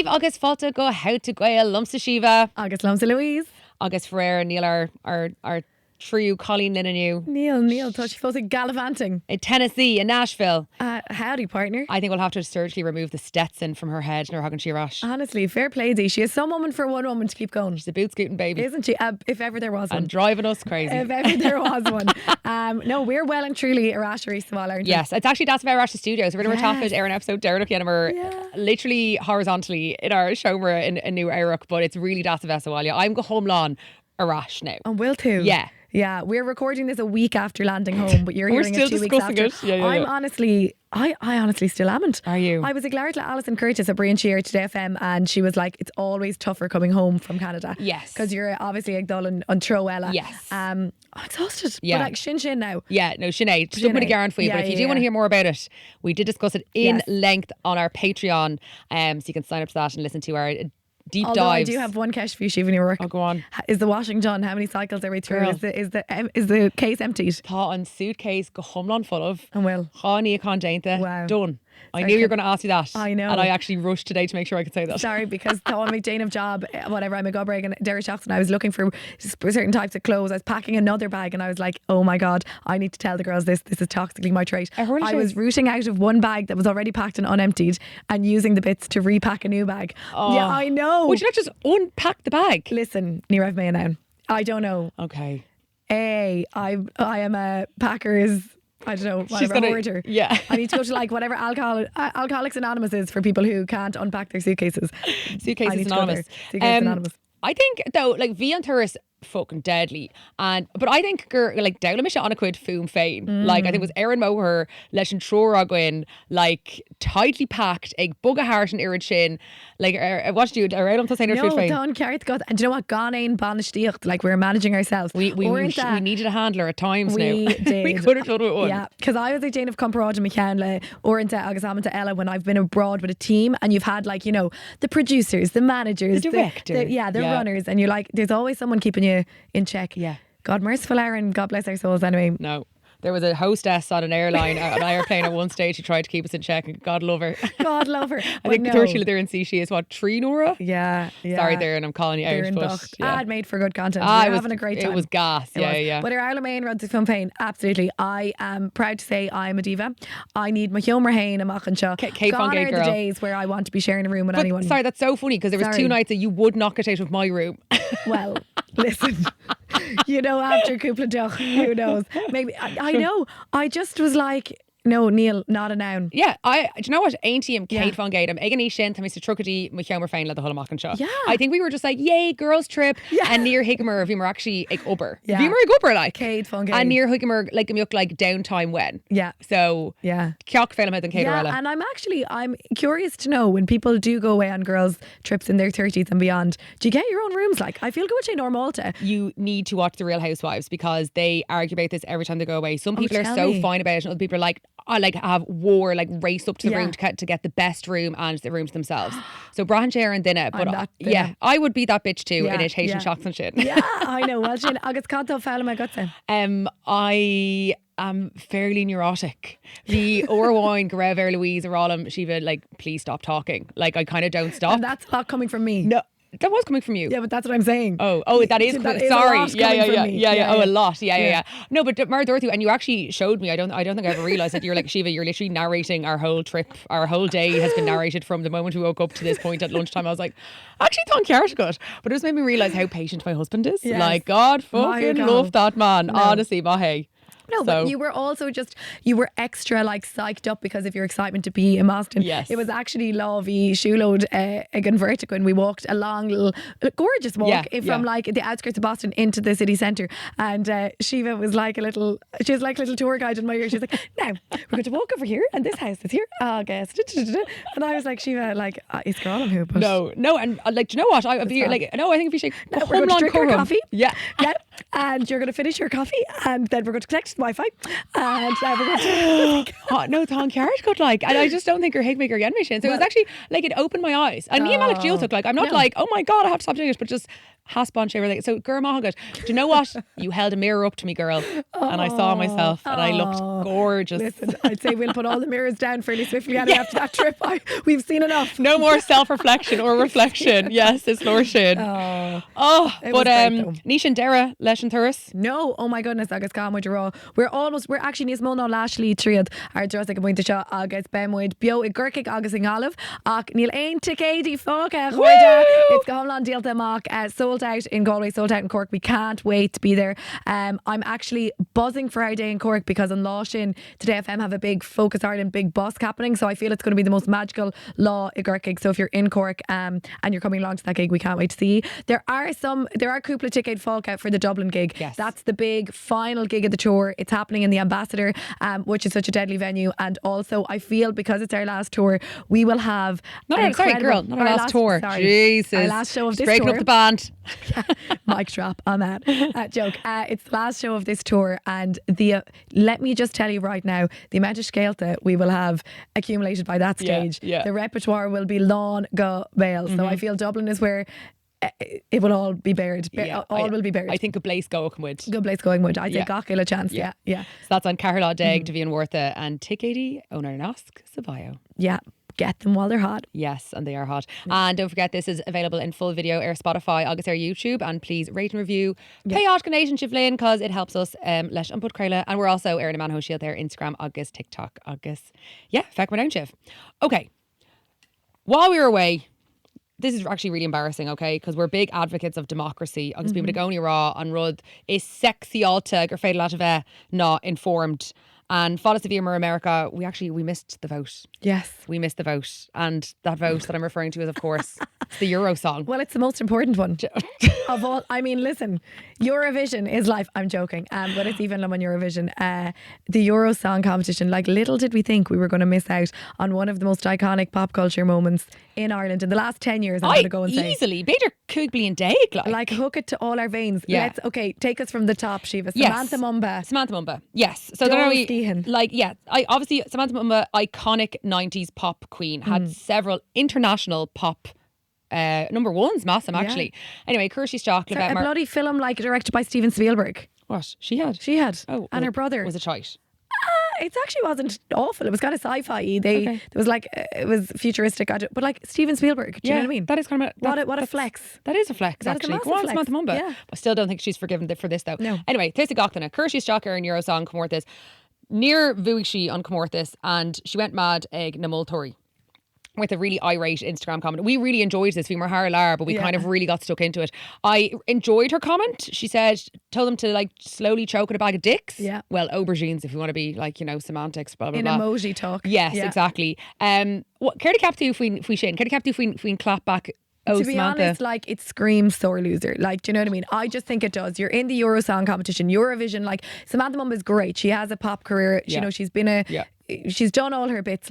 Díomh agus fáilte go how to gael lumsa Shiva. Agus lumsa Louise. Agus Frere Neil our trio Colleen Linanu. Neil, thought she was gallivanting. In Tennessee, in Nashville. Howdy, partner. I think we'll have to surgically remove the Stetson from her head nor hagan she rash. Honestly, fair play, Dee. She has some woman for one woman to keep going. She's a boot scooting baby. Isn't she? If ever there was one. And driving us crazy. If ever there was one. No, we're well and truly a rashery small, aren't we? Yes, it's actually that's about Rash Studios. We're going to talk about an episode there again. We're literally horizontally in our showroom in New Iarracht, but it's really that's about Somalia. I'm go home lawn a rash now. And will too. Yeah. Yeah, we're recording this a week after landing home, but you're hearing it 2 weeks after. I'm honestly, I honestly still amn't. Are you? I was a Ghearrthóga Alison Curtis at Brian Shear today FM, and she was like, it's always tougher coming home from Canada. Yes. Because you're obviously ag dul on Troella. Yes. I'm exhausted. Yeah. But like shin now. Yeah, no, Sinead. Just don't want to guarantee but if you do want to hear more about it, we did discuss it in length on our Patreon. So you can sign up to that and listen to our deep Although dives. I do have one question for you, Shiva, in your work. Oh, go on. Is the washing done? How many cycles are we through? Is the case emptied? Tá an suitcase go humlan full of. And will. Chánaí caint. Wow. Done. I knew you were going to ask you that. I know. And I actually rushed today to make sure I could say that. Sorry, because I want to make Dane of job, whatever, I'm a gobreg and Derry Shops, and I was looking for certain types of clothes. I was packing another bag and I was like, oh my God, I need to tell the girls this is toxically my trait. I was rooting out of one bag that was already packed and unemptied and using the bits to repack a new bag. Oh. Yeah, I know. Would you not just unpack the bag? Listen, ní raibh mé now. I don't know. Okay. I am a Packers... I don't know, whatever order. Yeah. I need to go to like whatever Alcoholics Anonymous is for people who can't unpack their suitcases. Suitcases Anonymous. Anonymous. I think though, like Bhí an turas fucking deadly, but I think like Dowla Misha Anaquid Foom Fain. Like I think it was Erin Moher leis an Troar Agwin, like tightly packed, ag bug a heart and irid shin. Like what did you around to say no food fain? No, don ceart got, and do you know what? Gain isteach, like we're managing ourselves. We needed a handler at times now. Did. We could have done it with one. Yeah, because I was a Jane of Comparad and McCann orintha agus amanta Ella when I've been abroad with a team and you've had like, you know, the producers, the managers, the director, the runners, and you're like, there's always someone keeping you in check. Yeah. God merciful Aaron, God bless our souls anyway. No. There was a hostess on an airline, an airplane at one stage who tried to keep us in check, and God love her. God love her. I think Thirty there in C she is what, 3 Nora? Yeah. Sorry there, and I'm calling you out, but it made for good content. We're having a great time. It was gas, yeah. But our Ireland main runs to Fun Pain, absolutely. I am proud to say I'm a diva. I need my Humor Hain and Machan Shaw. Gone are the days where I want to be sharing a room with anyone. Sorry, that's so funny because there was 2 nights that you would knock it out of my room. Well, listen, you know, after Cúpla Duch, who knows? Maybe I know. I just was like, no, Neil, not a noun. Yeah, do you know what? Aintiam Kate Von Gatum, Egan Shin, Mr. Truckety, McHomer Fain, let the Hull Machan Shaw. Yeah. I think we were just like, yay, girls trip. Yeah. And near Higmer, we were actually like upper. Yeah. We were a upper like. Kate Von Gatum. And near Higmer, like like downtime when. Yeah. So, Kiock Film and Kate Yeah, and I'm curious to know when people do go away on girls' trips in their 30s and beyond, do you get your own rooms? Like, I feel good with Normalta. You need to watch The Real Housewives because they argue about this every time they go away. Some people are so fine about it and other people are like, have war, like race up to the room to get the best room and the rooms themselves. So Brahan Share and Dinna, but I would be that bitch too in it, Haitian shocks and shit. Yeah, I know. Well, Shin, agus canto fell my guts. I am fairly neurotic. The Orwine, Garev, Louise, Rollum, Shiva, like, please stop talking. Like, I kind of don't stop. And that's not coming from me. No. That was coming from you. Yeah, but that's what I'm saying. Oh, that is sorry. Yeah, a lot. Yeah. No, but Mar Dorothy, and you actually showed me. I don't think I ever realised that you're like, Shiva, you're literally narrating our whole trip. Our whole day has been narrated from the moment we woke up to this point at lunchtime. I was like, actually, Don Carrot good. But it just made me realise how patient my husband is. Yes. Like, God fucking love that man. No. Honestly, mahe. No, but you were also you were extra like psyched up because of your excitement to be in Boston. Yes. It was actually lovely siúd ag vertigo and we walked a long little gorgeous walk from like the outskirts of Boston into the city centre, and Shiva was like a little tour guide in my ear. She was like, now we're going to walk over here and this house is here, August. And I was like, Shiva, like, it's girl who, but no, and like, do you know what? I think if you shake, we're going to drink our coffee. Yeah, and you're going to finish your coffee and then we're going to connect Wi-Fi and we're going to no, Tom Carrot got like, and I just don't think her Higmaker again mission. So it was actually like, it opened my eyes. And me and Malik Jill took like, I'm not like, oh my God, I have to stop doing it, but just haspon sé. So gur mágad. Do you know what? You held a mirror up to me, girl. And I saw myself and I looked gorgeous. Listen, I'd say we'll put all the mirrors down fairly swiftly after that trip. We've seen enough. No more self-reflection or reflection. Yes, it's Lord Shin. But Nishan Dara leis an thuras. No, oh my goodness, agus cá muid rá. We're actually níos mó ná láslí tríad ar dros ag buinte seo agus bemuid bio I ggurcaigh agus in gálamh ach níl aon ticéadí fóca chuide. It's go homlán díalta amach sold out in Galway, sold out in Cork. We can't wait to be there. I'm actually buzzing for our day in Cork because on Law Shin Today FM have a big Focus Ireland big bus happening, so I feel it's going to be the most magical law i ggurcaigh. So if you're in Cork and you're coming along to that gig, we can't wait to see you. There are cúpla ticket fóca for the Dublin gig. Yes. That's the big final gig of the tour. It's happening in the Ambassador, which is such a deadly venue, and also I feel because it's our last tour, we will have not our last tour. Jesus, our last show of this breaking tour. Up the band. Mic drop. I'm mad. Joke. It's the last show of this tour, and let me just tell you right now, the amount of scéalta we will have accumulated by that stage. Yeah. The repertoire will be long go bail. So I feel Dublin is where it will all be bared. All will be bared. I think a place going would. Good place going would. I think gach a chance. Yeah. So that's on Carla Deg, Devian Wortha and Tickady, Onar Nask, Savio. Yeah. Get them while they're hot. Yes, and they are hot. And don't forget, this is available in full video ar Spotify agus ar YouTube, and please rate and review. Pay donation Shivlin because it helps us leis an bud creile, and we're also ar na manho shield there Instagram agus TikTok agus feck me down Shiv. Okay, while we were away, this is actually really embarrassing, okay, because we're big advocates of democracy agus bíonn go raw an rud is sexy-alta gur féidir leat a bheith ná informed. And Fáilas a Bhíomar America, we missed the vote. Yes. We missed the vote. And that vote that I'm referring to is, of course, it's the Euro song. Well, it's the most important one of all. I mean, listen, Eurovision is life. I'm joking. But it's even on Eurovision. The Euro song competition, like little did we think we were going to miss out on one of the most iconic pop culture moments in Ireland in the last 10 years. I'm going to go and say. Easily. Beidir Cúgblí and Daig. Like hook it to all our veins. Yeah. Take us from the top, Shiva. Samantha Mumba. Yes. So there we Obviously Samantha Mumba, iconic 90s pop queen, had several international pop number ones, massive actually. Anyway, Kirsty Stock. A bloody film directed by Steven Spielberg. What? She had? Oh, and her brother. Was it shite? It actually wasn't awful. It was kind of sci-fi. There was it was futuristic, but Steven Spielberg. Do you know what I mean? That is kind of what a flex. That is a flex, actually. Go on, Samantha Mumba. Yeah. I still don't think she's forgiven for this though. No. Anyway, Tessa Gachtainna, Kirsty Stocker in Eurosong Comórtas. Near Vuishi on Comórtas, and she went mad ag na Multóirí with a really irate Instagram comment. We really enjoyed this. We were Harlar, but we kind of really got stuck into it. I enjoyed her comment. She said, told them to slowly choke in a bag of dicks. Yeah. Well, aubergines, if you want to be semantics, blah, blah, in blah. emoji talk. Yes, exactly. What Care to cap to fui Shane? Care to cap to fui clap back. To be Samantha. honest, it screams sore loser. Do you know what I mean? I just think it does. You're in the Eurosong competition, Eurovision. Samantha Mumba is great. She has a pop career. You know, she's been she's done all her bits.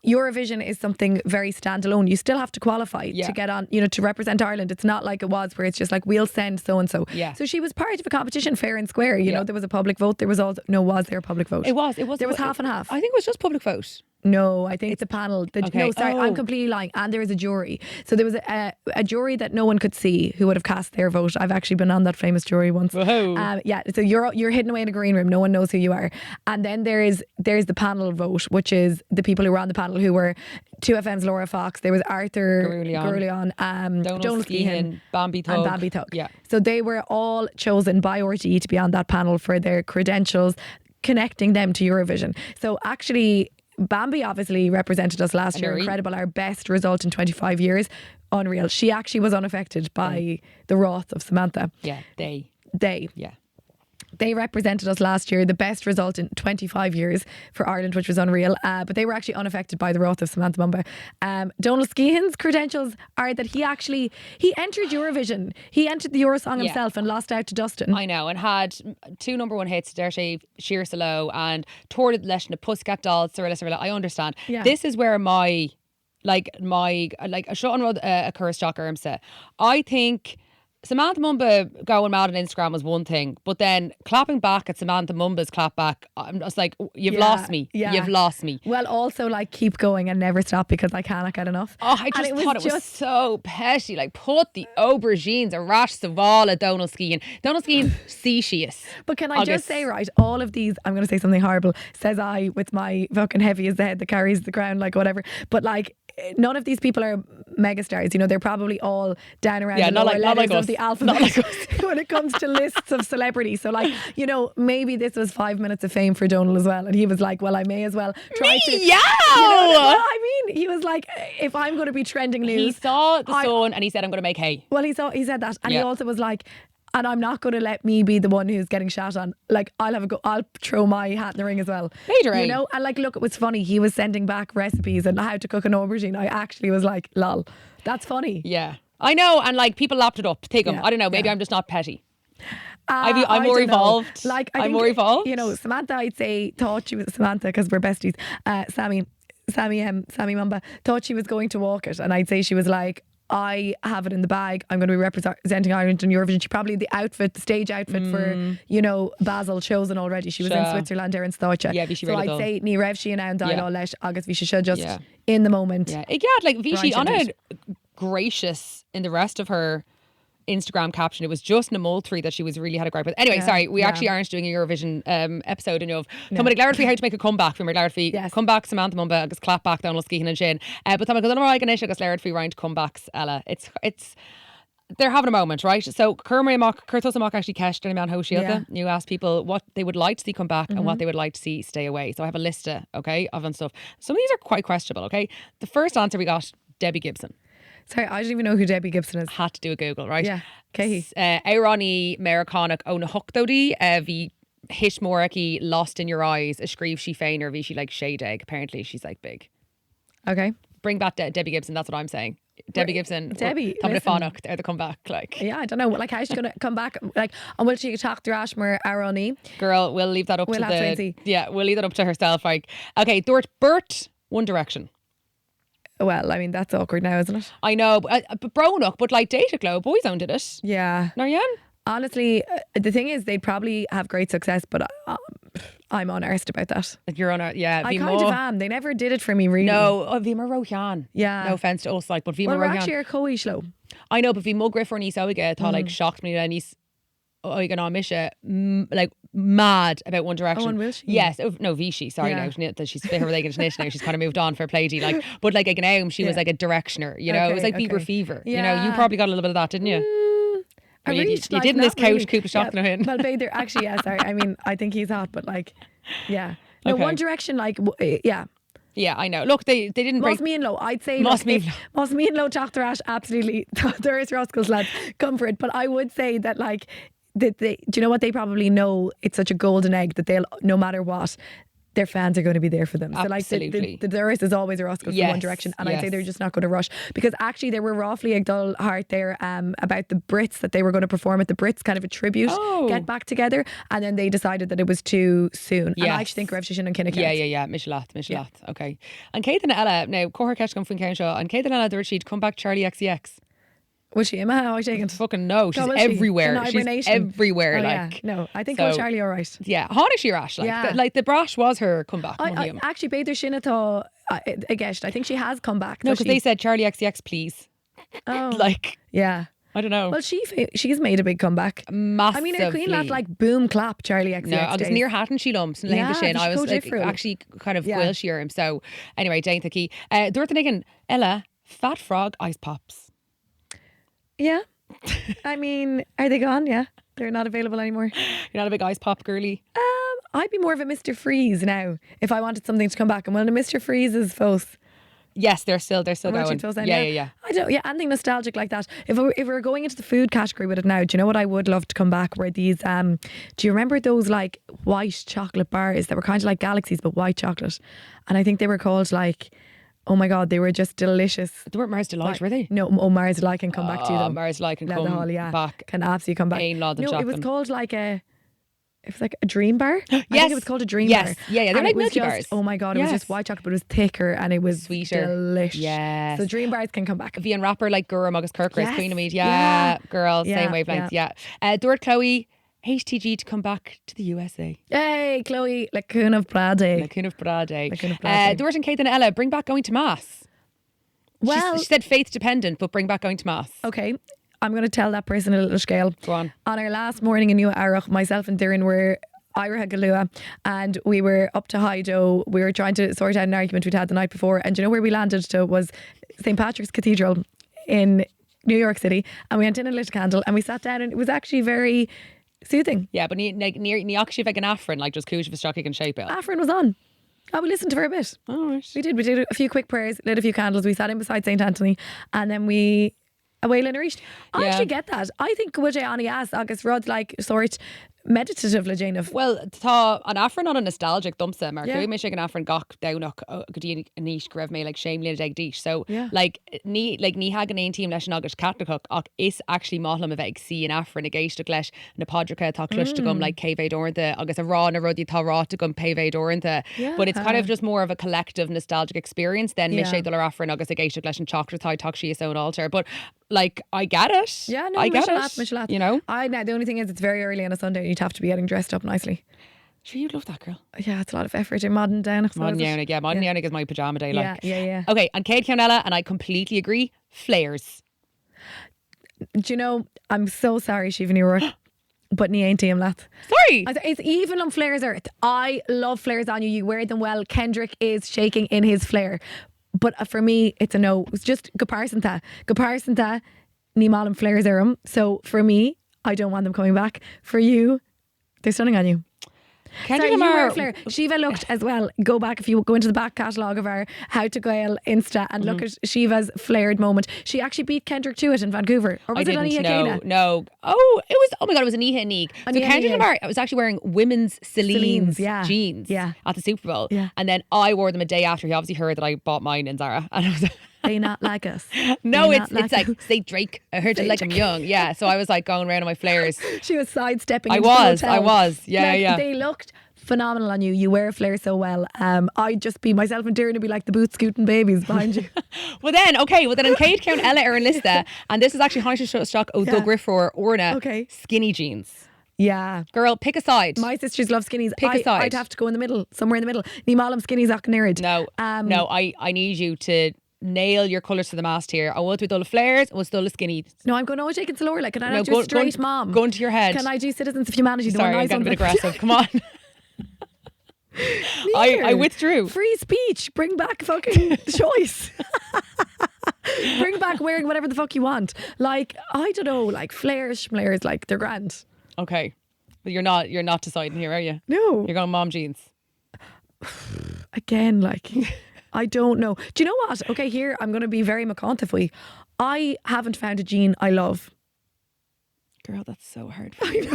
Eurovision is something very standalone. You still have to qualify to get on, to represent Ireland. It's not like it was where it's just we'll send so and so. So she was part of a competition, fair and square. You know, there was a public vote. There was was there a public vote? It was. There was half and half. I think it was just public vote. No, I think it's a panel. No, sorry, I'm completely lying. And there was a jury. So there was a jury that no one could see who would have cast their vote. I've actually been on that famous jury once. So you're hidden away in a green room. No one knows who you are. And then there's the panel vote, which is the people who were on the panel who were 2FM's Laura Fox. There was Arthur Gurleon, Donal Skehan, Bambi Thug. And Bambi Thug. Yeah. So they were all chosen by RTE to be on that panel for their credentials, connecting them to Eurovision. So actually, Bambi obviously represented us last year. Incredible. Our best result in 25 years. Unreal. She actually was unaffected by the wrath of Samantha. Yeah, they. Yeah. They represented us last year, the best result in 25 years for Ireland, which was unreal. But they were actually unaffected by the wrath of Samantha Mumba. Donal Skehan's credentials are that he entered Eurovision. He entered the Eurosong himself and lost out to Dustin. I know, and had 2 number 1 hits, Dare Sé Siar Salo and Tuar leis na Pussycat Dolls, Cirilla. I understand. Yeah. This is where a shot on road a Kirsty Stocker I think Samantha Mumba going mad on Instagram was one thing, but then clapping back at Samantha Mumba's clap back, I'm just like, you've lost me. Yeah. You've lost me. Well, also like keep going and never stop because I cannot get enough. Oh, I just thought it was so petty. Like, put the aubergines and rash savala Donald skiing. Donald skiing, ceaseless. But can I just say, right, all of these, I'm going to say something horrible, says I with my fucking heavy as the head that carries the crown, like whatever. But like, none of these people are megastars. You know, they're probably all down around the lower letters of the alphabet when it comes to lists of celebrities. So like, you know, maybe this was 5 minutes of fame for Donald as well. And he was like, well, I may as well try to. Yeah. You know what I mean? He was like, if I'm going to be trending news. He saw the sun and he said, I'm going to make hay. Well, he said that. And he also was like, and I'm not going to let me be the one who's getting shat on. Like, I'll have a go. I'll throw my hat in the ring as well. Later, you know? And like, look, it was funny. He was sending back recipes and how to cook an aubergine. I actually was like, lol, that's funny. Yeah. I know. And like, people lapped it up. Take them. I don't know. Maybe I'm just not petty. I'm more evolved. Like, I'm more evolved. You know, Samantha, I'd say, thought she was Samantha because we're besties. Sammy Mumba thought she was going to walk it. And I'd say she was like, I have it in the bag. I'm going to be representing Ireland in Eurovision. She probably the stage outfit for, you know, Basel chosen already. She was in Switzerland there in Stocha. Yeah, Vichy so I'd done. say ní raibh she an dail leis agus Vichy should just in the moment. Yeah, like Vichy on a gracious in the rest of her Instagram caption. It was just na Moultrie that she was really had a gripe with. Anyway, sorry, we actually aren't doing a Eurovision episode enough. Come on, Ghearrthóga how to make a comeback from Ghearrthóga. Come back Samantha Mumba agus clap back down Skehan and Shane. But I'm going to write agus Ghearrthóga round comebacks Ella. It's they're having a moment, right? So Curtis Mock actually cashed in man Hoshielda. You asked people what they would like to see come back and what they would like to see stay away. So I have a list of stuff. Some of these are quite questionable, okay? The first answer we got, Debbie Gibson. Sorry, I don't even know who Debbie Gibson is. Had to do a Google, right? Yeah. Okay. Éireannaí Americanach ó na Hochtodí bhí Hishmoraki lost in your eyes a scríb she féin or bhí she like shade egg. Apparently she's like big. Okay. Bring back Debbie Gibson, that's what I'm saying. Debbie Gibson. Debbie. Táimid fánacht they're the comeback, like. Yeah, I don't know. Like, how's she going to come back? Like, and will she teacht mar Éireannaí? Girl, we'll leave that up we'll leave that up to herself. Like, okay, Bert, One Direction. Well, I mean, that's awkward now, isn't it? I know, but Bronock, but like Data Glow, Boyzone did it. Yeah. Naryan? Honestly, the thing is, they'd probably have great success, but I'm unearthed about that. You're on I kind of am. They never did it for me, really. No, Vima Rohan. Yeah. No offence to us, like, but Vima Rohan. We're actually a co-ishlo. I know, but Vima Mugriff or Nisa Oiga, thought like shocked me and he's Oiga na Misha, like mad about One Direction. Oh, and will she? Yes. Oh, no, Vichy. Sorry, now she's her like now. She's kind of moved on for Pléimid, like, but like again, she was like a directioner. You know, it was like Bieber fever. Yeah. You know, you probably got a little bit of that, didn't you? You did in this couch, Cúpla Shock na hin. Well, Bader, actually, yeah, sorry. I mean, I think he's hot, but like, yeah. No, Okay. One Direction, like, yeah. Yeah, I know. Look, they didn't break. Must me and low. I'd say Must me and low Teacht absolutely. There is Roscoe's lads, come for it. But I would say that like, do you know what? They probably know it's such a golden egg that they'll, no matter what, their fans are going to be there for them. Absolutely. So like the Doris is always a Roscoe's for One Direction, and I'd say they're just not going to rush, because actually they were roughly a dull heart there about the Brits, that they were going to perform at the Brits, kind of a tribute, get back together, and then they decided that it was too soon. Yes. And I actually think Rev Shishin and Kinnick. Yeah. Mishalat. Okay. And Kate and Ella, now Cohar Kesh come from Kershaw, and Kate and Ella, she'd come back Charlie XCX. Was she? How I taken? Fucking no, she's everywhere. She's everywhere. Like, no, I think so, Charlie, all right. Yeah, Honest she rash. Like, the brash was her comeback. I actually, Bader Shinatha, I guess. I think she has come back. No, because they said Charlie XCX, please. Oh, like, yeah. I don't know. Well, she's made a big comeback. Massively. I mean, her queen lad like boom clap Charlie XCX. No, I was near Hatton she lumps and I was like, actually kind of will shear him. So anyway, déanaimid. Dúirtanigan Ella, Fat Frog Ice Pops. Yeah. I mean, are they gone? Yeah. They're not available anymore. You're not a big ice pop girly? I'd be more of a Mr. Freeze now if I wanted something to come back. And one of Mr. Freeze's Fos. Yes, they're still going. Yeah. I don't. Yeah, anything nostalgic like that. If we're going into the food category with it now, do you know what I would love to come back? Were these? Do you remember those like white chocolate bars that were kind of like galaxies but white chocolate? And I think they were called like, oh my God, they were just delicious. They weren't Mars Delight, were they? No, Mars Delight can come back to them. Mars Delight can come back. Can absolutely come back. No, it was called like a. it was like a dream bar. I think it was called a dream bar. Yeah, they're like milky bars. Oh my God, it was just white chocolate, but it was thicker and it was sweeter. Delicious. Yes. So dream bars can come back. Bhí an rapper like Ghearrm agus Kirkris, Tseachtain. Girl, same wavelengths. Dúirt Chloe HTG to come back to the USA. Hey, Chloe, Lacuna of Brade. Dúirt an Caint and Ella, bring back going to mass. Well, she said faith dependent, but bring back going to mass. Okay. I'm going to tell that person a little scale. Go on. On our last morning in iarracht, myself and Darren were iarracht galua, and we were up to Hydo. We were trying to sort out an argument we'd had the night before, and do you know where we landed to was St. Patrick's Cathedral in New York City, and we went in and lit a candle and we sat down, and it was actually very soothing. Yeah, but ní actually like an Afrin, like just cúis of a stocky and shape it. Afrin was on. Oh, we listened to her a bit. Oh, right. We did a few quick prayers, lit a few candles. We sat in beside St. Anthony, and then we away Lena reached. I actually get that. I think go déanaí as agus rud like sort meditative le déanamh. Well, tá an Afrin on a nostalgic dumpsa mar chuí mé sé an Afrin gach daoinach go dtí aníis go raibh mé like séimlíonn ag díis. So like ní ha an team leis an agus catachach ach is actually málam a bheith ag sí an Afrin a géiste leis na padracha tá cluiste gom like cévéid orintha agus a rá na rudí tá ráta gom pévéid orintha. But it's kind of just more of a collective nostalgic experience than mé sé dul Afrin agus a géiste leis an chocolate tá tuach sí its own altar. But like I get it. Yeah, no, I get it. You know? The only thing is it's very early on a Sunday. You'd have to be getting dressed up nicely. Sure, you'd love that, girl. Yeah, it's a lot of effort in modern déanaí. Modern déanaí is my pyjama day. Like. Yeah. Okay, and Kate Ella, and I completely agree. Flares. Do you know? I'm so sorry, Siobhan O'Rourke, but ní aon tíam leat. Sorry. It's even on flares. I love flares on you. You wear them well. Kendrick is shaking in his flare. But for me, it's a no. It's just comparison ta. Ní malam flares are so for me, I don't want them coming back. For you, they're stunning on you. Sorry, you wear a flare. Shiva looked as well. Go back if you go into the back catalogue of our How to Gael Insta and look at Shiva's flared moment. She actually beat Kendrick to it in Vancouver. Or was it on No. Oh, it was. Oh my God, it was an Iha and Neek. So Kendrick Lamar was actually wearing women's Celine's jeans at the Super Bowl. Yeah. And then I wore them a day after. He obviously heard that I bought mine in Zara, and I was. They not like us. No, it's like say Drake. I heard it like I'm young. Yeah, so I was like going around on my flares. She was sidestepping. I was. Yeah. They looked phenomenal on you. You wear a flare so well. I'd just be myself and Darren would be like the boot scooting babies behind you. Well then in Cade Count Ella ar an lista, and this is actually Hainish Stock o do Griffor Orna. Okay. Skinny jeans. Yeah. Girl, pick a side. My sisters love skinnies. Pick a side. I'd have to go in the middle, somewhere in the middle. Ní malam skinnies ach nerid. No, I need you to nail your colours to the mast here. I want to do the flares, I want to do the skinny. No, I'm going to take it slower. Like, can I not do straight mom? Go into your head. Can I do Citizens of Humanity? Sorry, I'm getting a bit aggressive. Come on. I withdrew. Free speech. Bring back fucking choice. Bring back wearing whatever the fuck you want. Like, I don't know, like flares, like they're grand. Okay. But you're not deciding here, are you? No. You're going mom jeans. Again, like I don't know. Do you know what? Okay, here I'm going to be very McConaughey. I haven't found a jean I love. Girl, that's so hard for you.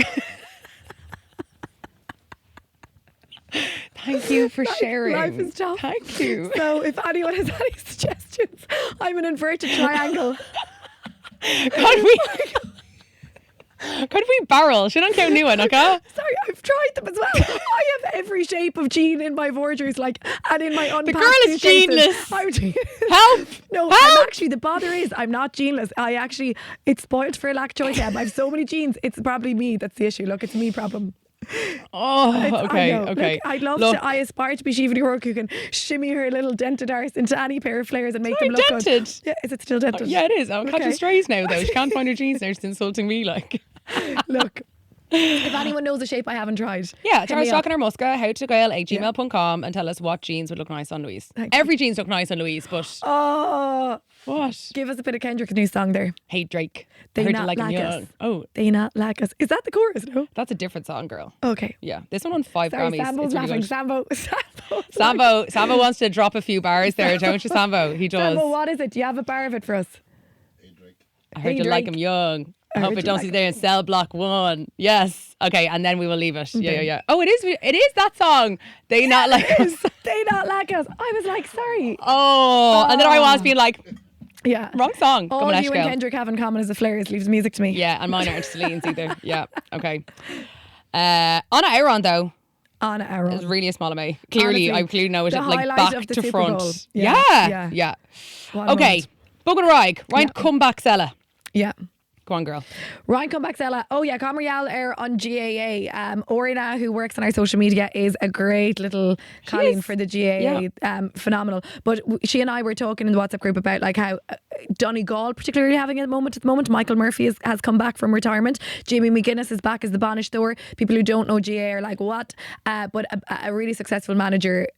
Thank you for sharing. Life is tough. Thank you. So if anyone has any suggestions, I'm an inverted triangle. Could we barrel? She don't care new one, okay? Sorry, I've tried them as well. I have every shape of jean in my wardrobe, like, and in my unpacked The girl is jeanless. Help! No, Help! I'm actually, the bother is I'm not jeanless. It's spoiled for a lack choice. I have so many jeans. It's probably me that's the issue. Look, it's a me problem. Oh, okay. Look, I'd love to. I aspire to be Siobhan O'Rourke who can shimmy her little dented arse into any pair of flares and make them look dented. Good. Yeah, is it still dented? Yeah, it is. I'm catching strays now, though. She can't find her jeans now. She's insulting me, like. Look, if anyone knows a shape I haven't tried, tell us talking our muska howtogail@gmail.com and tell us what jeans would look nice on Louise. Every jeans look nice on Louise, but what? Give us a bit of Kendrick's new song there. Hey Drake, They I heard not you like like young. us. Oh, They not like us. Is that the chorus? No, that's a different song, girl. Okay. Yeah, this one won 5 Sorry, Grammys. Sambo's It's really laughing. good. Sambo wants to drop a few bars there, don't you, Sambo? He does. Sambo, what is it? Do you have a bar of it for us? Hey Drake. I heard you Drake. like him young. I I hope heard it you don't like see there in cell block 1. Yes. Okay, and then we will leave it. Okay. Yeah. Oh, it is that song. They not like us. They not like us. I was like, sorry. Oh, and then I was being like, Yeah. wrong song. All Come on, you and Kendrick have in common is the flares. Leaves music to me. Yeah, and mine aren't Celine's either. Yeah, okay. Anna Aaron though. Anna Aaron. It's really a small of me. Clearly, Honestly, I clearly know it the like highlight back of the to Super front. Bowl. Yeah. What a Okay. moment. Bogan Raig. Ryan comeback Sella. Yeah. Go on, girl. Ryan comeback Sella. Oh yeah, Comrial are on GAA. Orina, who works on our social media, is a great little colleen for the GAA. Phenomenal. But she and I were talking in the WhatsApp group about like how Donegal particularly having a moment at the moment. Michael Murphy has come back from retirement. Jamie McGuinness is back as the Banishdor. People who don't know GAA are like, what? But a really successful manager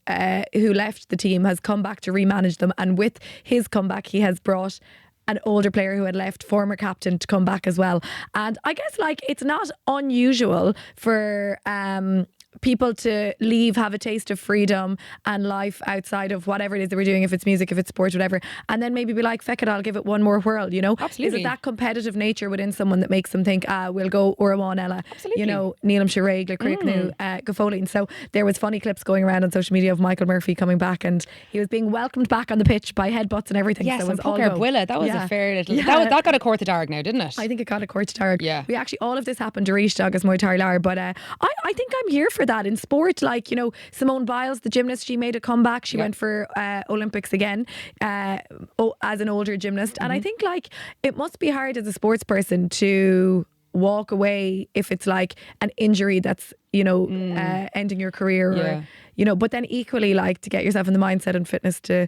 who left the team has come back to remanage them, and with his comeback he has brought an older player who had left, former captain, to come back as well. And I guess like it's not unusual for people to leave, have a taste of freedom and life outside of whatever it is that we're doing, if it's music, if it's sports, whatever, and then maybe be like, feck it, I'll give it one more whirl, you know? Absolutely. Is it that competitive nature within someone that makes them think, we'll go Uramán Ella, you know, Nílam Shireg, Gaffolín. So there was funny clips going around on social media of Michael Murphy coming back, and he was being welcomed back on the pitch by headbutts and everything. Yes, so it was all Bwilla. That was a fair little... That got a court to Darg now, didn't it? I think it got a court to Darg. Yeah. We actually, all of this happened to Rish Dogus Moy Tarlar, but I think I'm here for that in sport. Like, you know, Simone Biles, the gymnast, she made a comeback. She went for Olympics again as an older gymnast. And I think like it must be hard as a sports person to walk away if it's like an injury that's, you know, ending your career or, you know, but then equally like to get yourself in the mindset and fitness to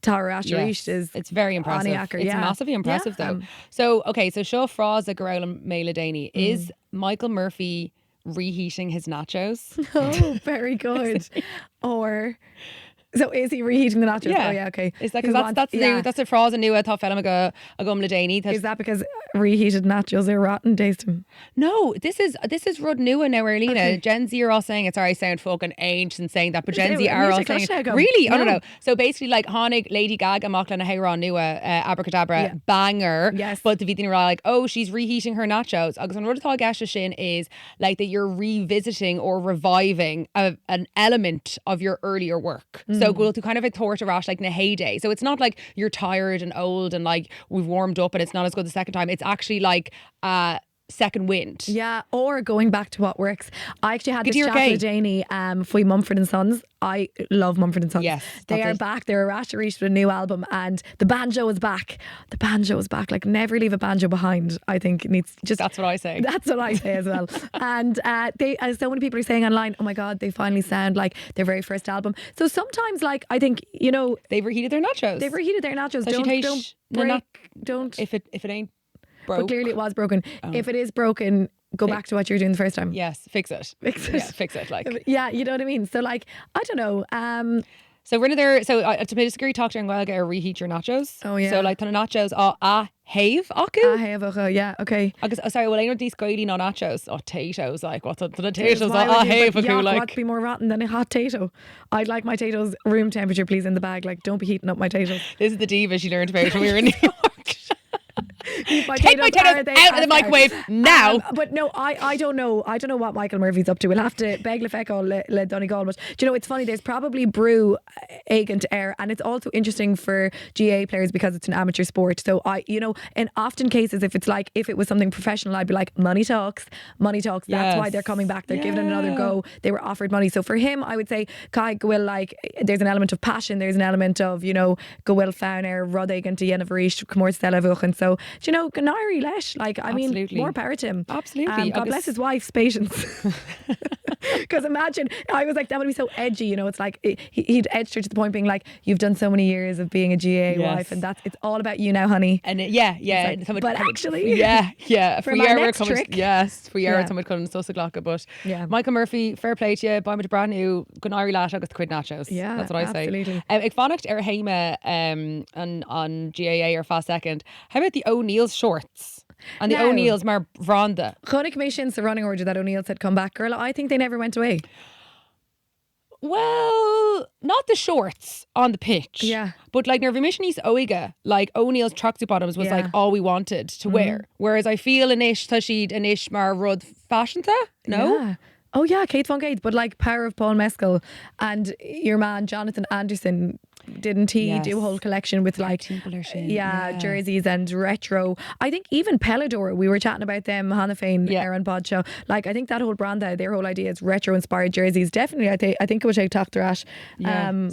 Tara Asherish is... It's very impressive. It's massively impressive though. So, okay, so Seo Frása go raibh Mela Déanaí. Is Michael Murphy reheating his nachos? Oh, very good. Or... So is he reheating the nachos? Yeah. Oh yeah, okay. Is that because that's the Frása new atá fellum go Mela Déanaí? Is that because reheated nachos are rotten tasting? No, this is rud nua now, Erlina. Okay. Gen Z are all saying it. Sorry, I sound fucking ancient saying that, but Gen Z are all saying really? No. I don't know. So basically, like Honig, Lady Gaga, Machlan Hayron nua, abracadabra, banger. Yes. But the Vidin are like, oh, she's reheating her nachos. Agus an rud atá gasha shin is like that you're revisiting or reviving an element of your earlier work. So go to kind of a thought rash like in a heyday. So it's not like you're tired and old and like we've warmed up and it's not as good the second time. It's actually like second wind. Yeah, or going back to what works. I actually had this chat with Déanaí faoi Mumford & Sons. I love Mumford & Sons. Yes, they are back. They're a Rasharish with a new album and the banjo is back. The banjo is back. Like never leave a banjo behind. I think it needs just... That's what I say. That's what I say as well. And they, as so many people are saying online, oh my God, they finally sound like their very first album. So sometimes like I think, you know... They've reheated their nachos. Don't... If it ain't broke. But clearly it was broken. If it is broken, go back to what you were doing the first time. Yes, fix it. Yeah, fix it. Like, yeah, you know what I mean. So like, I don't know. So we're there. So to be discreet, talk to you and get reheat your nachos. Oh yeah. So like ton of nachos. Have aku. Yeah. Okay. Agus sorry. Well, I know these guiding no nachos. Potatoes. Like what's the potatoes? Have aku. Like what'd be more rotten than a hot tato? I'd like my potatoes room temperature, please, in the bag. Like don't be heating up my potatoes. This is the diva she learned about when we were in New York. Take my potatoes out of the microwave now. But no, I don't know. I don't know what Michael Murphy's up to. We'll have to beg le feco le Donegal. But do you know, it's funny. There's probably brew agent air, and it's also interesting for GA players because it's an amateur sport. So you know, in often cases, if it was something professional, I'd be like, money talks. That's why they're coming back. They're giving it another go. They were offered money. So for him, I would say, Kai Gwil, like, there's an element of passion. There's an element of, you know, Gwil found air rudaí and dhéanfaidh Comór Stella Vuchen. So do you know, Ganari Lesh, like, I mean, more power to him. Absolutely. God bless his wife's patience. Because imagine, I was like, that would be so edgy, you know. It's like he'd edged her to the point being like, you've done so many years of being a GA wife, and it's all about you now, honey. And like, but actually, for my next trick, someone comes so glocka. But Michael Murphy, fair play to you. Buy me the brand new Ganari Lash agus quid nachos. Yeah, that's what I say. Absolutely. Ag fannacht Heime on GAA or fast second. How about the O'Neill's shorts? And the O'Neills mar Vranda. Chonig mé sin sa running order that O'Neill said come back. Girl, I think they never went away. Well, not the shorts on the pitch. Yeah. But like Nervy Missionis Oiga, like O'Neill's tracksuit bottoms was like all we wanted to wear. Whereas I feel Anish Tashid Anish Mar Rud fashion ta? No? Yeah. Oh yeah, Kate Von Gate, but like power of Paul Mescal and your man Jonathan Anderson didn't he do a whole collection with like jerseys and retro. I think even Pelador, we were chatting about them Hanafane Aaron Pod show. Like I think that whole brand their whole idea is retro inspired jerseys. Definitely I think it would take teacht.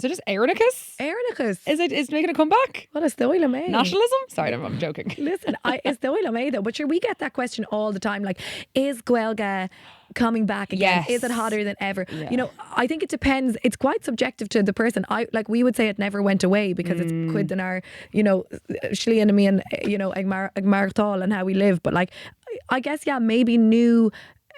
So just Éireachas? Is it making a comeback? What is the oil of May? Nationalism? Sorry, I'm joking. Listen, it's the oil of May though, but sure we get that question all the time, like is Gaeilge coming back again? Is it hotter than ever? You know, I think it depends. It's quite subjective to the person. We would say it never went away because it's quid in our, you know, shlíanamí and, you know, ag marthal and how we live. But like, I guess, maybe new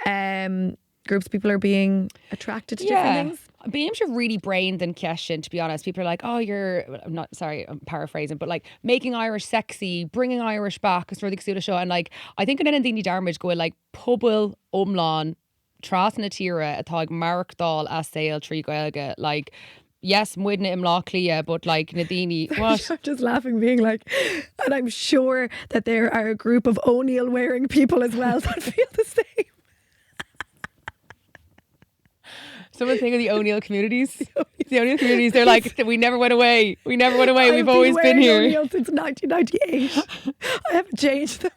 groups of people are being attracted to different things. Being really brained and question, to be honest. People are like, oh, I'm paraphrasing, but like making Irish sexy, bringing Irish back is really the show. And like, I think in an daoine déanaimid go like pobl umlán tras na tíre atá ag marchdal as sail trí Gaeilge. Like, yes, muidna im lá clia, but like na daoine, what? I'm just laughing, being like, and I'm sure that there are a group of O'Neill wearing people as well that feel the same. Someone think of the O'Neill communities. The O'Neill communities, they're like, we never went away. We've always been here. O'Neill since 1998. I haven't changed them.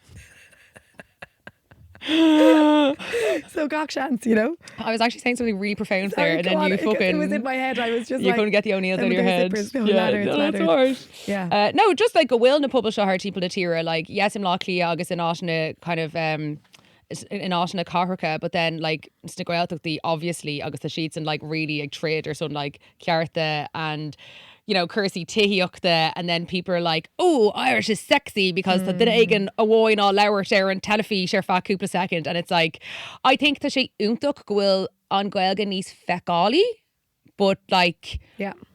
So gach chance, you know. I was actually saying something really profound there, and then you fucking. It was in my head. I was just. You couldn't get the O'Neills out of your head. That's right. Yeah. No, just like go will na pobl seo people na tíre, like yes, im lá clia agus in áisina kind of in áisina carracha, but then like sna Gaeltachtaí obviously agus the sheets and like really like trade or something like cearrthóga and, you know, cursey teacht, and then people are like, oh, Irish is sexy because the aigen awóin á leabhar there and telefi share fa cúpla second, and it's like, I think that she úntach go will an Gaeilge níos feicálaí, but like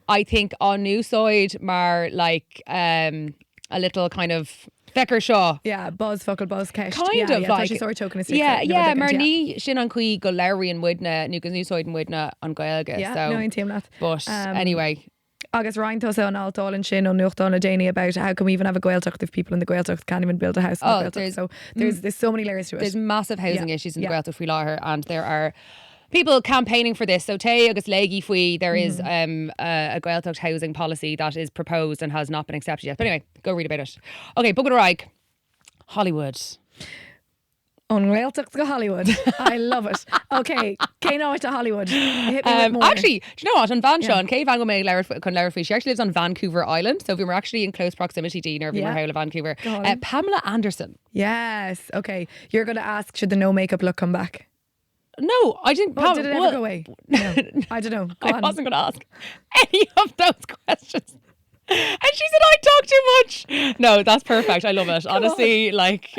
I think on new side mar like a little kind of Fecker Shaw. Yeah, buzz focal buzz cash. Kind of like. She's sort of token Yeah, mar ní sin an chuí go leabhar an muidna, nu go new side an muidna an Gaeilge. Yeah, so, no, in team that. But anyway. Agus Ryan tosa an altáil and sin on nucht on a déanaí about how can we even have a Gaeltacht if people in the Gaeltacht can't even build a house. So there's so many layers to it. There's massive housing issues in the Gaeltacht faoi láthair, and there are people campaigning for this. So té agus léigi faoi, there is a Gaeltacht housing policy that is proposed and has not been accepted yet. But anyway, go read about it. Okay, Bugad Raig. Hollywood. On Gaeltacht go Hollywood. I love it. Okay, cé áit to Hollywood. Hit me with more. Actually, do you know what? On Van Sean, Kay Van go me Lairfree. She actually lives on Vancouver Island, so we were actually in close proximity to Nervy Marhola, Vancouver. Pamela Anderson. Yes. Okay, you're going to ask, should the no makeup look come back? No, I didn't. Did it ever go away? No, I don't know. I wasn't going to ask any of those questions. And she said I talk too much. No, that's perfect. I love it. Honestly, like.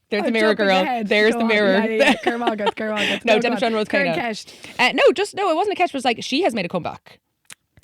There's the mirror, girl. There's the mirror. No, Deborah Sean Rose kind of. No, it wasn't a catch. It was like she has made a comeback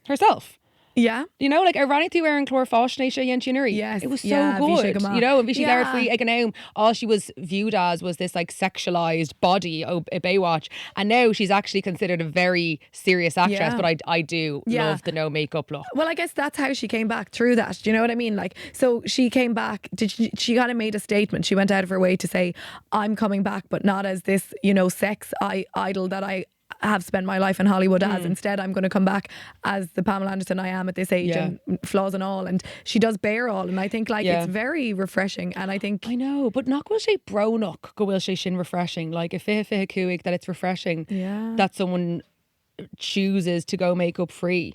herself. Yeah. You know, like ironically wearing chlór fáisnéise Yentinuri. Yes. It was so good. You know, and Vichy Lairfree again, all she was viewed as was this like sexualized body of a Baywatch. And now she's actually considered a very serious actress, but I do love the no makeup look. Well, I guess that's how she came back through that. Do you know what I mean? Like, so she came back, she kind of made a statement. She went out of her way to say, I'm coming back, but not as this, you know, sex idol that I have spent my life in Hollywood as. Instead, I'm going to come back as the Pamela Anderson I am at this age and flaws and all. And she does bear all. And I think like it's very refreshing. And I think I know, but not will she brownach go will she shin refreshing. Like if cuig that it's refreshing that someone chooses to go makeup free.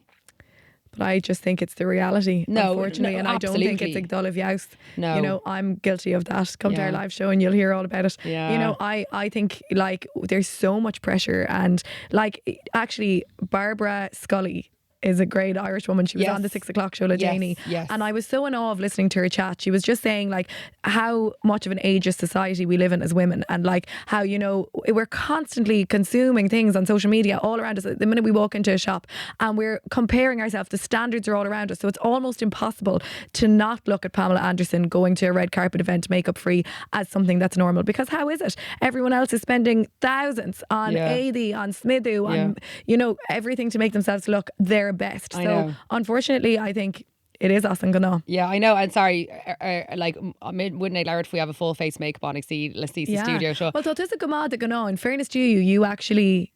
But I just think it's the reality, unfortunately. And I don't think it's a dull of youst. No. You know, I'm guilty of that. Come to our live show and you'll hear all about it. Yeah. You know, I think like there's so much pressure, and like actually Barbara Scully is a great Irish woman. She was on the 6 o'clock show with Déanaí. And I was so in awe of listening to her chat. She was just saying like how much of an ageist society we live in as women, and like how, you know, we're constantly consuming things on social media all around us. The minute we walk into a shop and we're comparing ourselves, the standards are all around us. So it's almost impossible to not look at Pamela Anderson going to a red carpet event makeup free as something that's normal, because how is it? Everyone else is spending thousands on Éadí, on Smithu, on, you know, everything to make themselves look their best. So unfortunately, I think it is us and gonna. Yeah, I know. And sorry, like wouldn't it Larry if we have a full face makeup on? Let's see the studio show. Well, so this is a gomad gonna. In fairness to you, you actually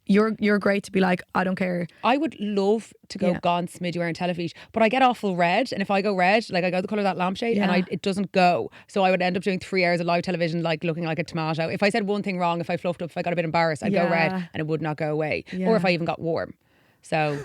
you're great to be like, I don't care. I would love to go gone mid-wearing telefeet, but I get awful red, and if I go red, like I go the colour of that lampshade, and it doesn't go. So I would end up doing 3 hours of live television, like looking like a tomato. If I said one thing wrong, if I fluffed up, if I got a bit embarrassed, I'd go red, and it would not go away. Or if I even got warm. So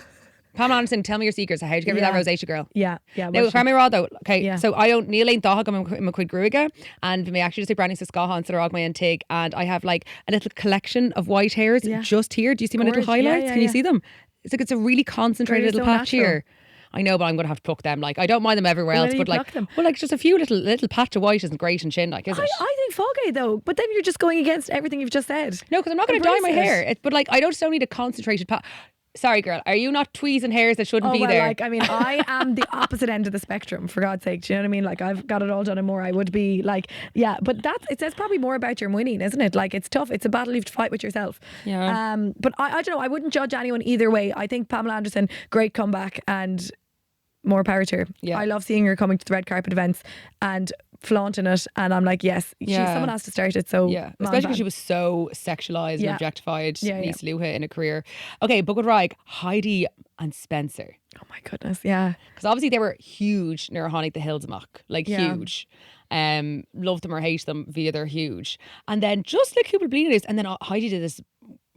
Pamela Anderson, tell me your secrets. How'd you get rid of that rosacea girl? Yeah. Now, for me, though, okay, so I own Neil Lane Dahag I'm a quid gruiga, and me actually just say branding Saskaha and Sarag my antig, and I have like a little collection of white hairs just here. Do you see my little highlights? Can you see them? It's like it's a really concentrated little patch here. I know, but I'm going to have to pluck them. Like, I don't mind them everywhere else, but like, just a few little patch of white isn't great and shin, like, is it? I think foggy though, but then you're just going against everything you've just said. No, because I'm not going to dye my hair. But like, I just don't need a concentrated patch. Sorry, girl. Are you not tweezing hairs that shouldn't be there? Like, I mean, I am the opposite end of the spectrum, for God's sake. Do you know what I mean? Like, I've got it all done and more. I would be like, but it says probably more about your winning, isn't it? Like, it's tough. It's a battle you have to fight with yourself. Yeah. But I don't know. I wouldn't judge anyone either way. I think Pamela Anderson, great comeback, and more power to her. Yeah. I love seeing her coming to the red carpet events and flaunting it, and I'm like, yes, someone has to start it. So especially because she was so sexualized and objectified Níos Luha in a career. Okay, but good right, Heidi and Spencer. Oh my goodness, yeah. Because obviously they were huge near Honig the Hillsmach, like huge. Love them or hate them, via they're huge. And then just like who bbliana is, and then Heidi did this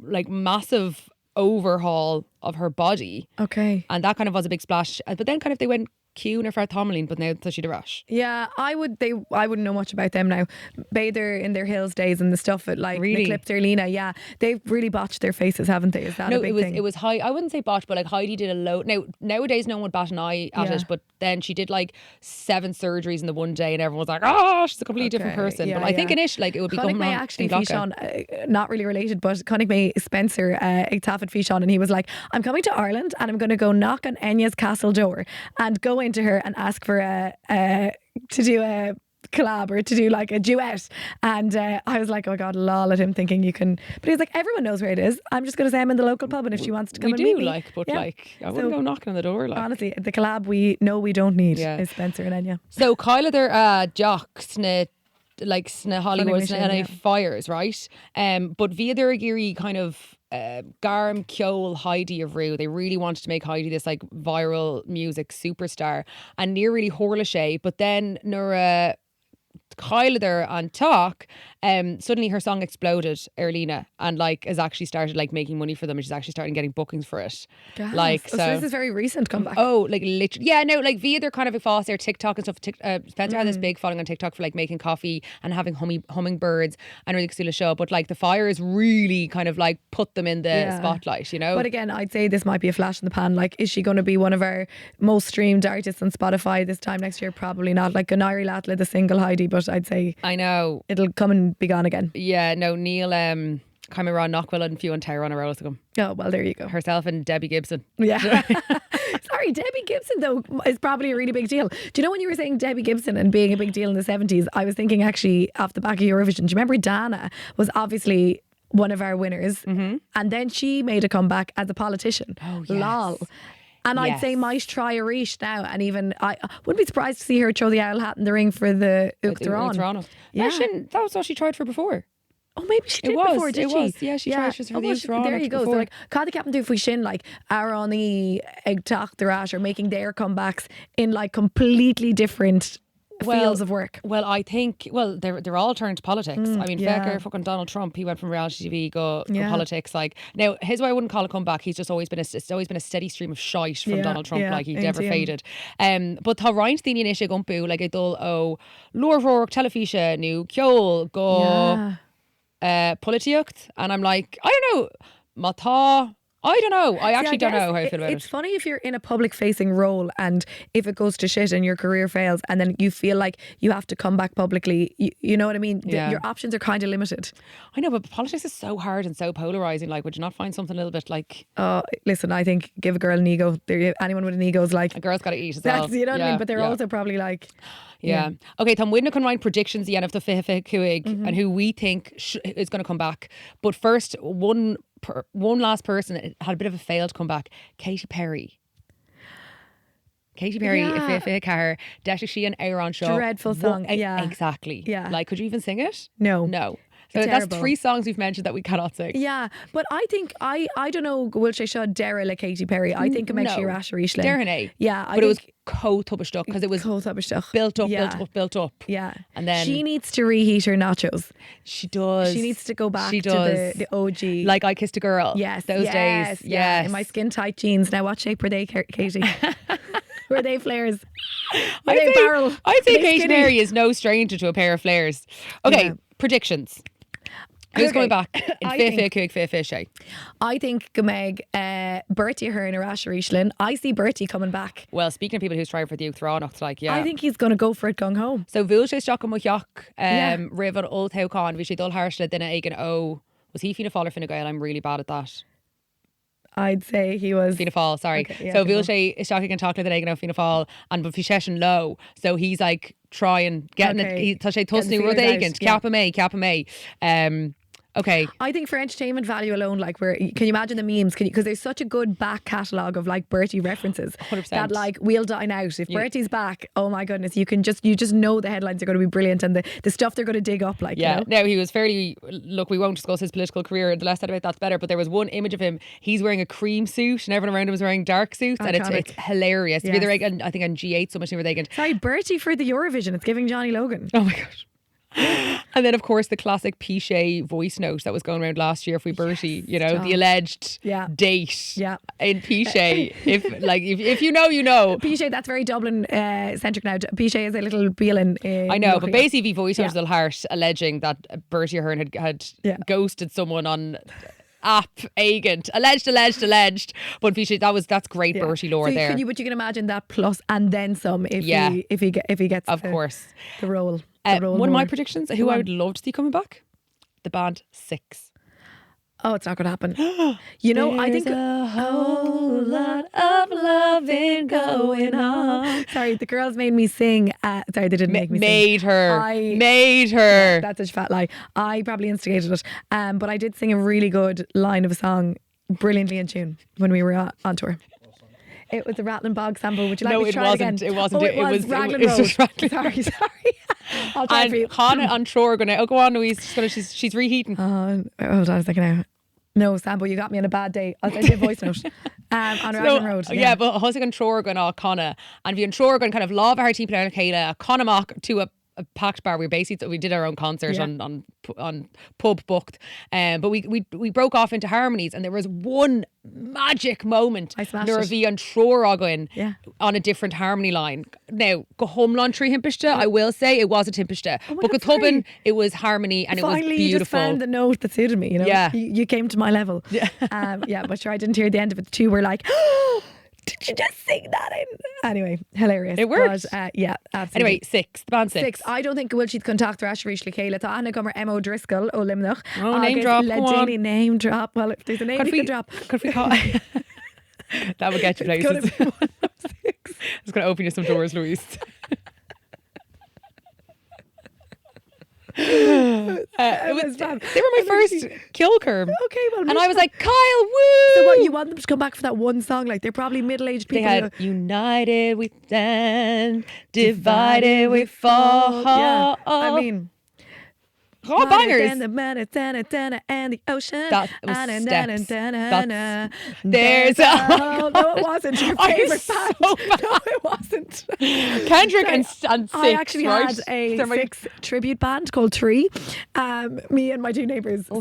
like massive overhaul of her body. Okay. And that kind of was a big splash. But then kind of they went Q or Fred Tomlin, but now she'd a rash. Yeah, I wouldn't know much about them now. Bather in their Hills days and the stuff at like really? Eclipse Erlina, they've really botched their faces, haven't they? Is that a big thing? It was high. I wouldn't say botched, but like Heidi did a load. Now nowadays no one would bat an eye at it, but then she did like 7 surgeries in the one day, and everyone was like, "Oh, she's a completely different person." But I think initially, like, it would be coming on. Actually, Fishon, not really related, but Connick May Spencer Tafid Fishon, and he was like, "I'm coming to Ireland, and I'm going to go knock on Enya's castle door and go into her and ask for to do a collab or to do like a duet." And I was like, oh God, lol at him, thinking you can. But he was like, everyone knows where it is. I'm just going to say I'm in the local pub, and if she wants to come and meet me. Like, but like, I wouldn't go knocking on the door. Like, honestly, the collab we know we don't need is Spencer and Enya. So Kyla, they're jocks, like sna Hollywood sna fires, right? But via their geary kind of Garm, Kjol, Heidi of Rue, they really wanted to make Heidi this like viral music superstar, and near really Horlashay. But then Nura Kyla there on talk, suddenly her song exploded, Erlina, and like has actually started like making money for them, and she's actually starting getting bookings for it. Yes. Like, so this is very recent comeback. Oh, like literally, like via their kind of a fast their TikTok and stuff. Spencer had this big following on TikTok for like making coffee and having hummingbirds and really cool show. But like the fires really kind of like put them in the spotlight, you know. But again, I'd say this might be a flash in the pan. Like, is she going to be one of our most streamed artists on Spotify this time next year? Probably not. Like Ganari Latla, the single Heidi, but I'd say I know it'll come and be gone again. Yeah, no, Neil Cameron Knockwell and Few and Tower on a roll to come. Oh, well, there you go. Herself and Debbie Gibson. Yeah. Sorry, Debbie Gibson though is probably a really big deal. Do you know when you were saying Debbie Gibson and being a big deal in the 70s, I was thinking actually off the back of Eurovision. Do you remember Dana was obviously one of our winners, and then she made a comeback as a politician. Oh, yes. Lol. And I'd say might try a reach now, and even I wouldn't be surprised to see her throw the owl hat in the ring for the Uachtaráin. Yeah, that was what she tried for before. Oh, maybe she did before, did she? Yeah, she tried for the Uachtaráin. There you go. So like, Cada Captain do Shin, like Arani, teacht are making their comebacks in like completely different fields of work. Well, I think they're all turned to politics. I mean, Fecker, fucking Donald Trump, he went from reality TV go politics. Like now, his way I wouldn't call a comeback. He's just always been a steady stream of shite from Donald Trump. Like he's never faded. But tá Ryan Thini Nisha Gumpu like I dul Lord Rourke Telefisha new Kjol go politiocht, and I'm like, I don't know, Mata. I don't know. I actually don't know how I feel about it. It's funny if you're in a public facing role, and if it goes to shit and your career fails, and then you feel like you have to come back publicly. You know what I mean? Your options are kind of limited. I know, but politics is so hard and so polarising. Like, would you not find something a little bit like... Listen, I think give a girl an ego. Anyone with an ego is like... A girl's got to eat as well. You know what I mean? But they're also probably like... Yeah. Okay, Tom Widna can write predictions the end of the fhilleadh Cuig and who we think is going to come back. But first, one last person had a bit of a failed comeback. Katy Perry. If fhilleadh Car, Deisha she and Aaron show. Dreadful song. Exactly. Yeah. Like, could you even sing it? No. So that's 3 songs we've mentioned that we cannot sing. Yeah, but I think I don't know. Will she show Dara like Katy Perry? I think it makes you rash Rishlin. Déanaí. Yeah, but it was co-tubastuck because it was built up. Yeah, and then she needs to reheat her nachos. She does. She needs to go back to the OG. Like I Kissed a Girl. Yes, those days. Yeah, in my skin tight jeans. Now, what shape were they, Katie? Were they flares? Were they barrel? I'd say Katy Perry is no stranger to a pair of flares. Okay, predictions. Who's going back in fé? I think go meg Bertie her in a rash Rishlin. I see Bertie coming back. Well, speaking of people who's trying for the Uachtaránach, like, yeah. I think he's going to go for it gung ho. So bhfuil sé isteach mo cheach rih an old Taucán, bhí sé dul harsle duine aigen was he Fianna Fáil or Fine Gael? I'm really bad at that. I'd say he was Fianna Fáil, sorry. Okay, yeah, so bhfuil sé isteach an talk le aigen Fianna Fáil and bhí session low. So he's like trying getting it. Tá sé tosnú rud aigen. Ceapa mé. Okay. I think for entertainment value alone, like can you imagine the memes? Because there's such a good back catalogue of like Bertie references 100%. that like we'll dine out. If Bertie's back, oh my goodness, you just know the headlines are going to be brilliant and the stuff they're going to dig up. Like, yeah. You know? Now he was fairly. Look, we won't discuss his political career. The less said about that's better. But there was one image of him. He's wearing a cream suit and everyone around him was wearing dark suits, and it's hilarious. Yes. I think on G8 so much where they can. Sorry, Bertie for the Eurovision. It's giving Johnny Logan. Oh my gosh. And then of course the classic Pichet voice note that was going around last year for Bertie, the alleged date in Pichet. if you know, you know. Pichet, that's very Dublin centric now. Pichet is a little Beelin. I know, but basically voice notes will harsh alleging that Bertie Ahern had ghosted someone on app agent alleged but that's great Bertie lore there. But you can imagine that plus and then some if he gets of course the role. One of my predictions, who I would love to see coming back, the band Six. Oh, it's not going to happen. I think a whole lot of loving going on. Sorry, the girls made me sing. Sorry, they didn't make me sing. Made her. Yeah, that's such a fat lie. I probably instigated it. But I did sing a really good line of a song, brilliantly in tune, when we were on tour. It was the Rattling Bog sample. Would you like me to try it again? It wasn't. Oh, it was Raglan Road. Sorry. I'll try it for you. Hannah on tour going to, go on Louise, she's reheating. Hold on a second now. No, Sambo, you got me on a bad day. I'll send you a voice note. On Raglan Road. Yeah, but Husig and Tror going to Conna, and we and Tror going kind of love our team playing Kayla, Conamach to a packed bar. We did our own concert on pub booked, but we broke off into harmonies, and there was one magic moment. I smashed it. And Tror on a different harmony line. Now go home tree himpiste. I will say it was a timpiste, but Gothubbin it was harmony and finally, it was beautiful. You just found the note that suited me. Yeah, you came to my level. But sure, I didn't hear the end of it. The two were like. Did you just sing that in? Anyway, hilarious. It worked. But, yeah, absolutely. Anyway, the band Six. I don't think will she'd contact Rash Rishley Céile. Tá Anna Gummer M. O'Driscoll O Limnach. Oh, name drop. Go on. Name drop. Well, if there's a name you can drop. Could we call that would get you places. It's going to open you some doors, Louise. They were my first Kilkerm. Okay, well, and I was like, Kyle, woo! So what, you want them to come back for that one song? Like, they're probably middle-aged people. They had united we stand, divided we fall. Yeah, I mean, oh, bangers. And the ocean. That was steps. There's a hole. No, it wasn't your favourite band. So no, it wasn't. Kendrick and Six. I actually had a Six tribute band called Tree. Me and my two neighbours. Me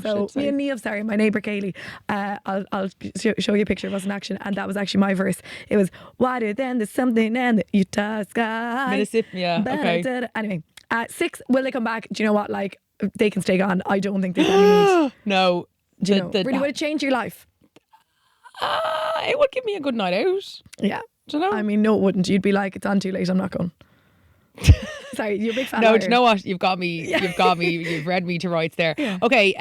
and Niamh, my neighbour Kaylee. I'll show you a picture of us in action, and that was actually my verse. It was wider than the something and the Utah sky. Yeah, okay. Anyway, Six, will they come back? Do you know what? Like, they can stay gone. I don't think there's any need. No. Really would it change your life? It would give me a good night out. Yeah. Do you know? I mean, no, it wouldn't. You'd be like, it's on too late, I'm not going. Sorry, you're a big fan. No, do you know what? You've got me. You've got me. You've read me to rights there. Yeah. Okay.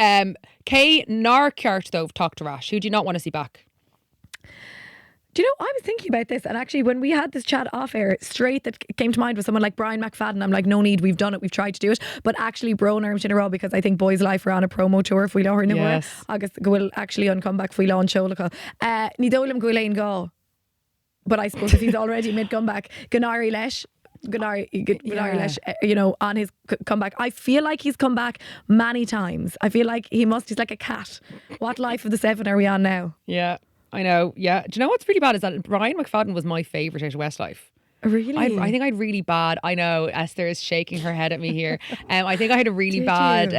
Kay Narkart though talk to Rash. Who do you not want to see back? Do you know, I was thinking about this, and actually when we had this chat off air, straight that came to mind was someone like Brian McFadden. I'm like, no need, we've done it, we've tried to do it, but actually Bro Nerm in a row, because I think Boys Life are on a promo tour if we know her number. Yes. Agus will actually on comeback if we launch show. Ní dólam go lein go. But I suppose if he's already mid comeback, Ganari Lesh. you know, on his comeback. I feel like he's come back many times. I feel like he's like a cat. What life of the 7 are we on now? Yeah, I know. Yeah. Do you know what's really bad is that Brian McFadden was my favourite out of Westlife. Really? I think I had really bad. I know Esther is shaking her head at me here. I think I had a really bad.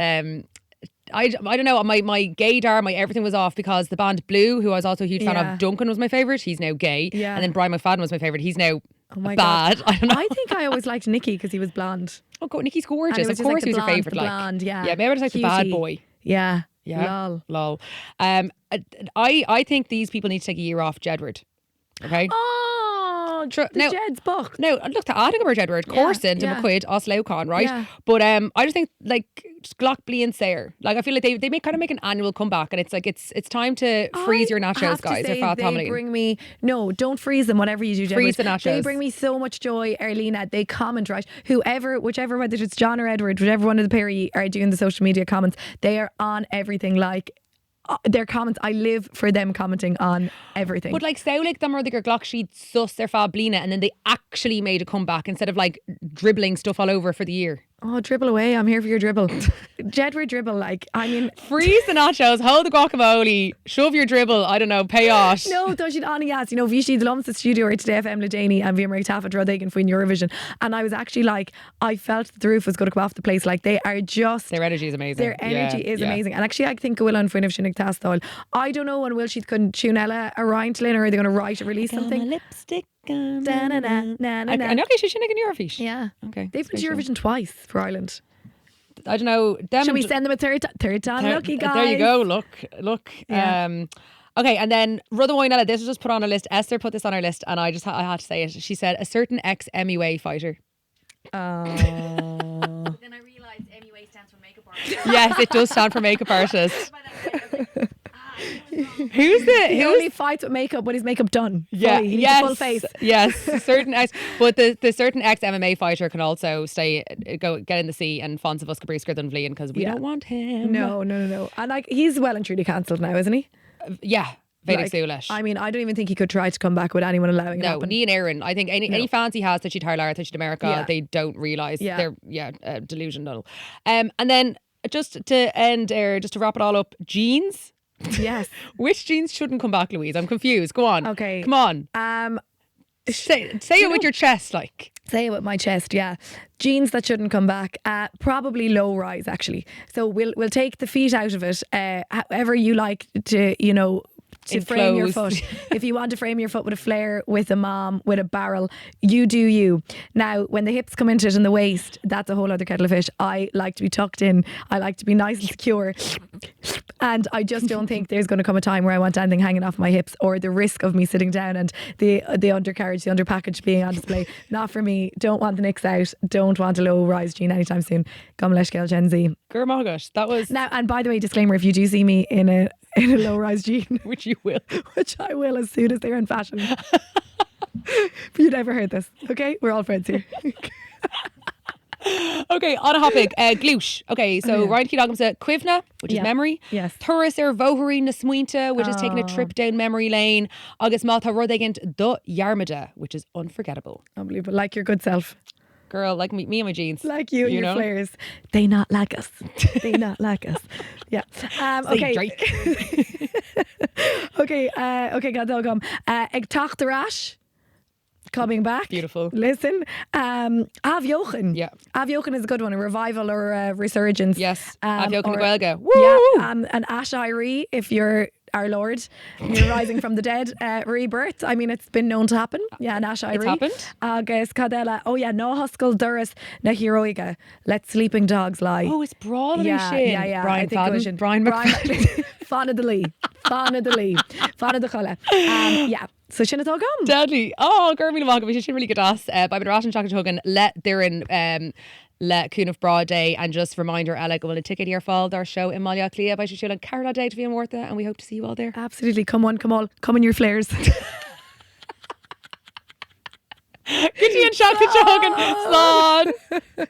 I don't know. My gaydar, my everything was off because the band Blue, who I was also a huge fan of, Duncan was my favourite. He's now gay. Yeah. And then Brian McFadden was my favourite. He's now bad. I don't know. I think I always liked Nicky because he was blonde. Oh, God, Nicky's gorgeous. Of course, he was your favourite. Blonde, yeah. Yeah, maybe I was like the bad boy. Yeah. Yeah. Lol. I think these people need to take a year off Jedward. Okay. Jed's book. No, look, to adding about Jedward, Corson, to McQuid, Oslaucon, right? Yeah. But I just think like Glock Blian Sayer. Like I feel like they make an annual comeback, and it's like it's time to freeze your nachos, guys. They bring me don't freeze them. Whatever you do, Jedward. Freeze the nachos. They bring me so much joy, Arlena. They comment, right? Whichever, whether it's John or Edward, whichever one of the pair are doing the social media comments, they are on everything. Like their comments, I live for them commenting on everything. But like so like them or the Glock she'd sus their fablina, and then they actually made a comeback instead of like dribbling stuff all over for the year. Oh, dribble away. I'm here for your dribble. Jedward dribble, like, I mean... Freeze the nachos, hold the guacamole, shove your dribble, I don't know, pay off. No, don't you on yes. You know, bhí siad lumsa studio today Pamela Anderson and bhí mar tafa rudaí faoin Eurovision. And I was actually like, I felt that the roof was going to come off the place. Like, they are just... Their energy is amazing. Their energy is amazing. And actually, I think go on faoin sinnig tastáil. I don't know when will she could tune Ella a Ryan or are they going to write or release something? Lipstick. I know she's sinnig in Eurovision. Yeah. Okay. They've been to Eurovision twice for Ireland. I don't know. Should we send them a third time? Lucky guys. There you go. Look. Yeah. Okay, and then Rudaí, this was just put on a list. Esther put this on our list, and I had to say it. She said a certain ex-MUA fighter. Then I realised MUA stands for makeup artist. Yes, it does stand for makeup artist. He only fights with makeup when his makeup done. Yeah, he needs a full face. Yes, but the certain ex MMA fighter can also get in the sea and fons of us cabrisker than Vlian because we don't want him. No. And like he's well and truly cancelled now, isn't he? Yeah. Like, I mean, I don't even think he could try to come back with anyone allowing it to happen. No, Ní Éireann. I think any fans he has that she'd Thailand, that she'd America, they don't realise they're delusional. And then just to end, just to wrap it all up, jeans. Yes. Which jeans shouldn't come back, Louise? I'm confused. Go on. Okay. Come on. Say it with your chest, like. Say it with my chest, yeah. Jeans that shouldn't come back. Probably low rise, actually. So we'll take the feet out of it. However you like to, to frame your foot. If you want to frame your foot with a flare, with a mom, with a barrel, you do you. Now, when the hips come into it and the waist, that's a whole other kettle of fish. I like to be tucked in. I like to be nice and secure. And I just don't think there's going to come a time where I want anything hanging off my hips or the risk of me sitting down and the undercarriage, the underpackage being on display. Not for me. Don't want the nicks out. Don't want a low rise jean anytime soon. Come leis gael Gen Z. Gurmagosh, that was... Now, and by the way, disclaimer, if you do see me in a low rise jean, which you will, which I will as soon as they're in fashion. But you never heard this, okay? We're all friends here. Okay, on a topic, glúis. Okay, so Ryan Keegan said cuimhne, which is memory. Yes. Turas bhóthaí na smuointe, which is taking a trip down memory lane. Agus mátha rudaigint do dhéanfaidh, which is unforgettable. Unbelievable. Like your good self. Girl, like me and my jeans. Like you and your flares. They not like us. They not like us. Yeah. Okay. Drake. Okay, Gadogum. Ag teacht rash. Coming back. Beautiful. Listen. Aviochen. Yeah. Aviochen is a good one. A revival or a resurgence. Yes. Aviochen Gaelga. Woo! Yeah. And Ash Irie, if you're our Lord, you're rising from the dead, rebirth. I mean, it's been known to happen. Yeah, and Ash Irie. It's happened. Agus Cadella. Oh yeah, no huskel duras na heroiga. Let sleeping dogs lie. Oh, it's brawling Yeah. Brian Fadden. Brian McFadden. Fan of the Lee. Fan of the Chola. Yeah. So sinna tá gum. Deadly. Oh, Gurmí Lamag, we should really get us. By the Rashan Chocolate Hogan, let Cúnamh Broad Day, and just reminder Ella go on a ticket here for our show in Malia Clia by Siúd and Carla Day to be in Wortha, and we hope to see you all there. Absolutely. Come on, come all. Come in your flares. Good to you and Chocolate Hogan. Slán.